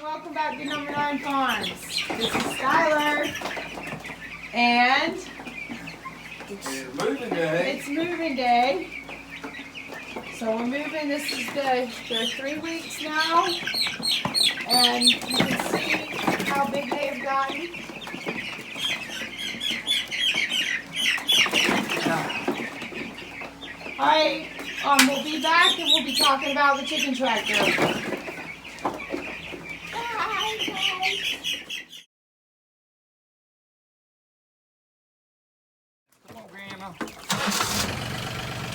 Welcome back to Number 9 Farms. This is Skylar. And it's moving day. It's moving day. So we're moving. This is they're 3 weeks now. And you can see how big they have gotten. Alright, we'll be back and we'll be talking about the chicken tractor.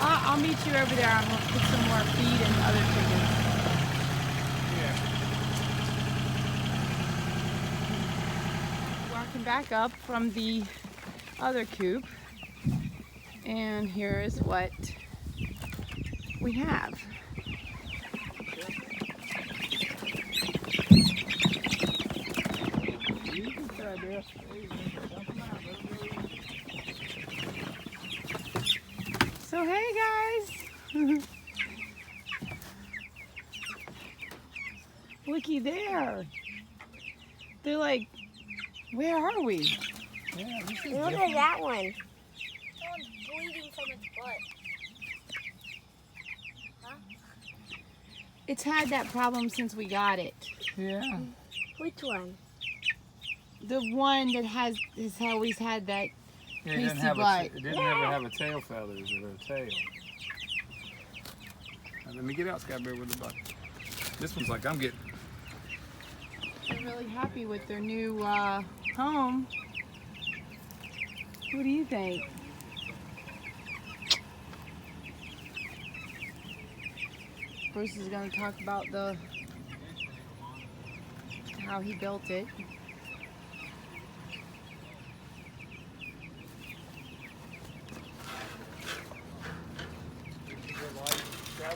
I'll meet you over there. I'm going to put some more feed and other chickens. Yeah. Walking back up from the other coop. And here is what we have. So hey guys, looky there. They're like, where are we? Yeah, look at that one. Someone's bleeding from its butt. Huh? It's had that problem since we got it. Yeah. Which one? The one that has always had that. Yeah, it didn't ever have a tail feathers or a tail. Now, let me get out, Skybear, with the butt. This one's like I'm getting. They're really happy with their new home. What do you think? Bruce is going to talk about how he built it.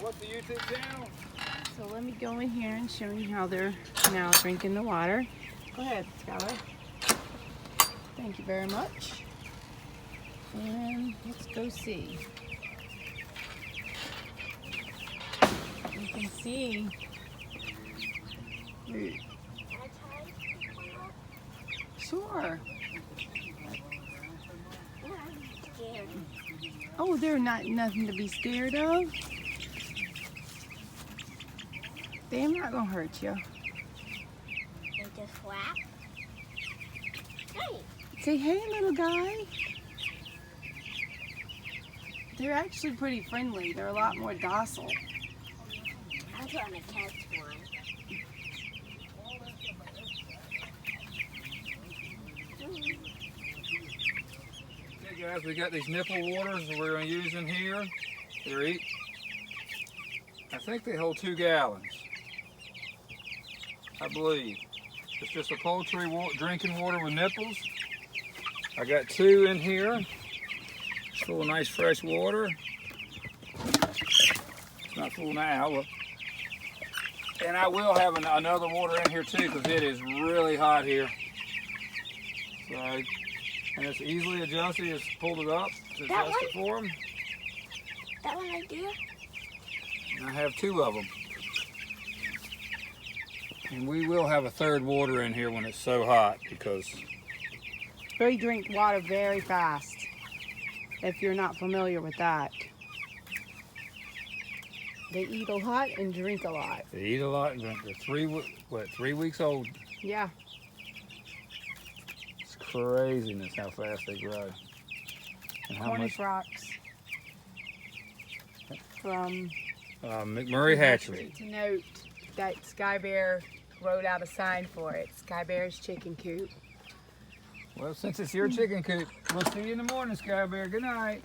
What's the YouTube channel? So let me go in here and show you how they're now drinking the water. Go ahead, Skylar. Thank you very much. And let's go see. You can see. Sure. I'm scared. Oh, they're nothing to be scared of. They're not gonna hurt you. They just flap. Hey. Say hey, little guy. They're actually pretty friendly. They're a lot more docile. I'm trying to catch one. Okay guys, we got these nipple waters that we're going to use in here. I think they hold 2 gallons. I believe. It's just a poultry drinking water with nipples. I got 2 in here. It's full of nice fresh water. It's not full now, but... And I will have another water in here too, because it is really hot here. So, and it's easily adjusted. You just pulled it up to adjust it for them. That one right there? And I have 2 of them. And we will have a 3rd water in here when it's so hot, because They drink water very fast, if you're not familiar with that. They eat a lot and drink a lot. they eat a lot and drink. They're 3 weeks old. Yeah. It's craziness how fast they grow. And how Cornish much rocks from McMurray Hatchery. To note that Skybear wrote out a sign for it. Skybear's Chicken Coop. Well, since it's your chicken coop, we'll see you in the morning, Skybear. Good night.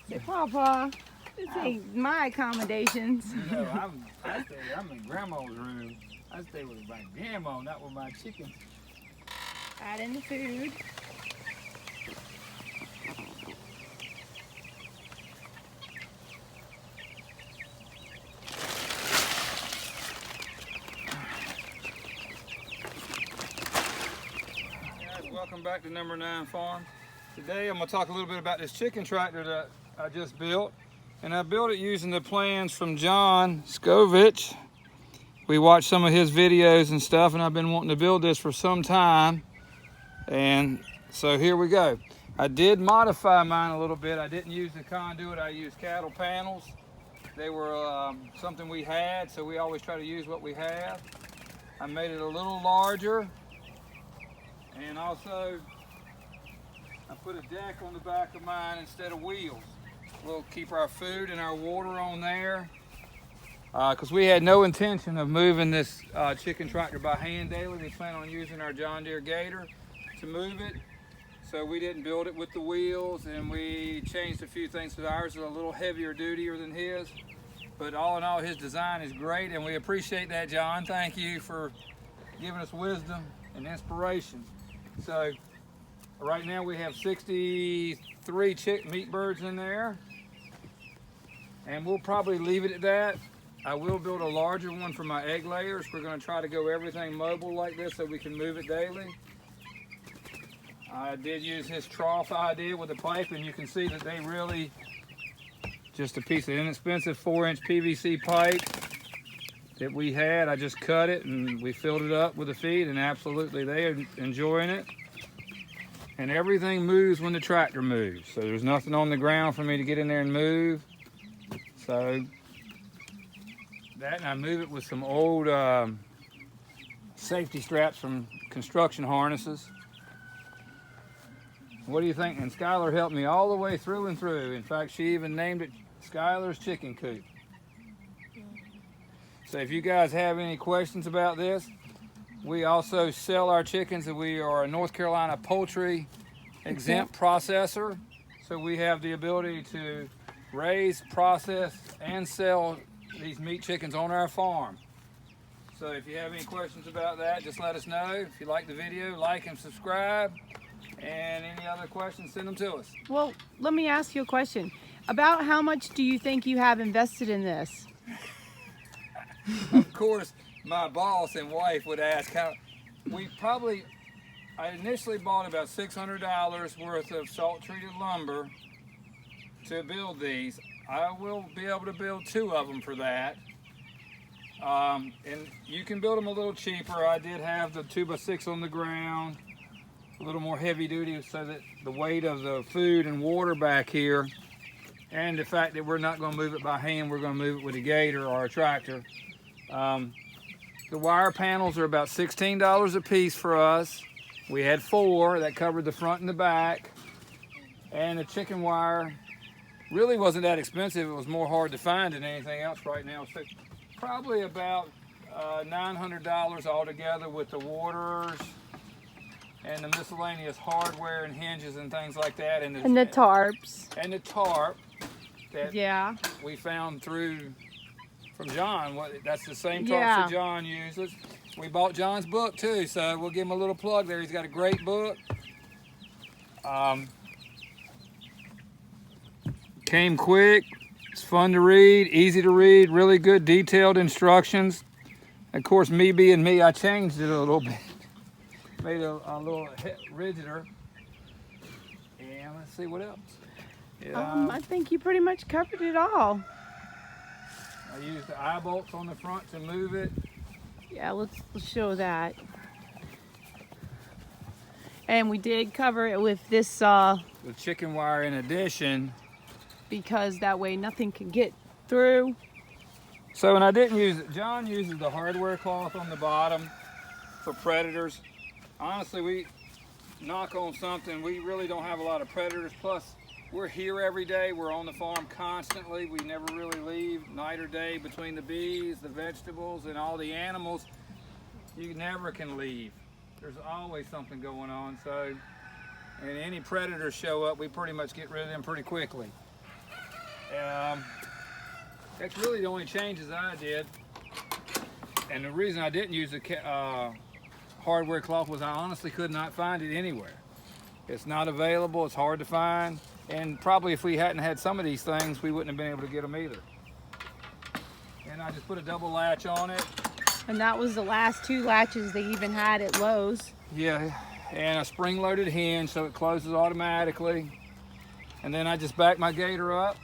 Say, Papa, this ain't my accommodations. You know, I'm in Grandma's room. I stay with my grandma, not with my chickens. Add in the food. Welcome back to Number 9 Farm. Today I'm going to talk a little bit about this chicken tractor that I just built. And I built it using the plans from John Suscovich. we watched some of his videos and stuff, and I've been wanting to build this for some time. And so here we go. I did modify mine a little bit. I didn't use the conduit, I used cattle panels. They were something we had, so we always try to use what we have. I made it a little larger, and also I put a deck on the back of mine instead of wheels. We'll keep our food and our water on there, because we had no intention of moving this chicken tractor by hand daily. We plan on using our John Deere Gator to move it. So we didn't build it with the wheels, and we changed a few things, so ours is a little heavier dutier than his. But all in all, his design is great, and we appreciate that, John. Thank you for giving us wisdom and inspiration. So right now we have 63 meat birds in there, and we'll probably leave it at that. I will build a larger one for my egg layers. We're going to try to go everything mobile like this so we can move it daily. I did use his trough idea with the pipe, and you can see that they really, just a piece of inexpensive 4-inch PVC pipe that we had. I just cut it and we filled it up with the feed, and absolutely they are enjoying it. And everything moves when the tractor moves. So there's nothing on the ground for me to get in there and move. So that, and I move it with some old safety straps from construction harnesses. What do you think? And Skylar helped me all the way through and through. In fact, she even named it Skylar's Chicken Coop. So if you guys have any questions about this, we also sell our chickens, and we are a North Carolina poultry exempt processor. So we have the ability to raise, process, and sell these meat chickens on our farm. So if you have any questions about that, just let us know. If you like the video, like and subscribe. And any other questions, send them to us. Well, let me ask you a question. About how much do you think you have invested in this? Of course, my boss and wife would ask how. I initially bought about $600 worth of salt-treated lumber to build these. I will be able to build 2 of them for that. And you can build them a little cheaper. I did have the 2x6 on the ground, a little more heavy duty, so that the weight of the food and water back here, and the fact that we're not going to move it by hand, we're going to move it with a gator or a tractor. The wire panels are about $16 a piece for us. We had 4 that covered the front and the back, and the chicken wire really wasn't that expensive. It was more hard to find than anything else right now. So probably about $900 altogether with the waters and the miscellaneous hardware and hinges and things like that, and the tarps. And the tarp that we found from John. That's the same tarps that John uses. We bought John's book too, so we'll give him a little plug there. He's got a great book. Came quick. It's fun to read, easy to read, really good detailed instructions. Of course, me being me, I changed it a little bit. Made it a little rigider. And let's see what else. I think you pretty much covered it all. I used the eye bolts on the front to move it. Yeah, let's show that. And we did cover it with this with chicken wire in addition, because that way nothing can get through. So, and I didn't use it. John uses the hardware cloth on the bottom for predators. Honestly, we knock on something, we really don't have a lot of predators. Plus, we're here every day. We're on the farm constantly. We never really leave night or day between the bees, the vegetables, and all the animals. You never can leave. There's always something going on. So, and any predators show up, we pretty much get rid of them pretty quickly. That's really the only changes I did. And the reason I didn't use the hardware cloth was I honestly could not find it anywhere. It's not available, it's hard to find, and probably if we hadn't had some of these things, we wouldn't have been able to get them either. And I just put a double latch on it. And that was the last 2 latches they even had at Lowe's. Yeah, and a spring-loaded hinge so it closes automatically. And then I just back my gator up,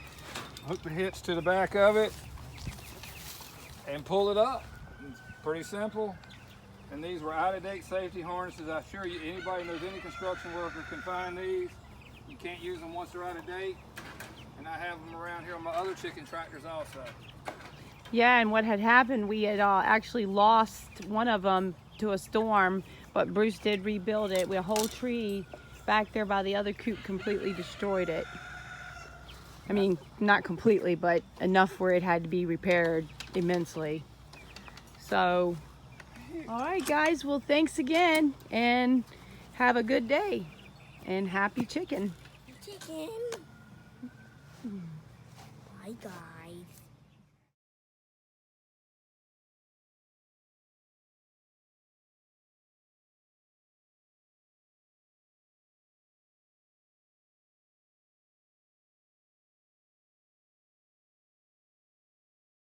hook the hitch to the back of it, and pull it up. Pretty simple. And these were out-of-date safety harnesses. I assure you, anybody knows any construction worker can find these. You can't use them once they're out of date. And I have them around here on my other chicken tractors also. Yeah, and what had happened, we had actually lost one of them to a storm, but Bruce did rebuild it. A whole tree back there by the other coop completely destroyed it. I mean, not completely, but enough where it had to be repaired immensely. So, all right, guys. Well, thanks again, and have a good day, and happy chicken. Chicken. Bye, guys.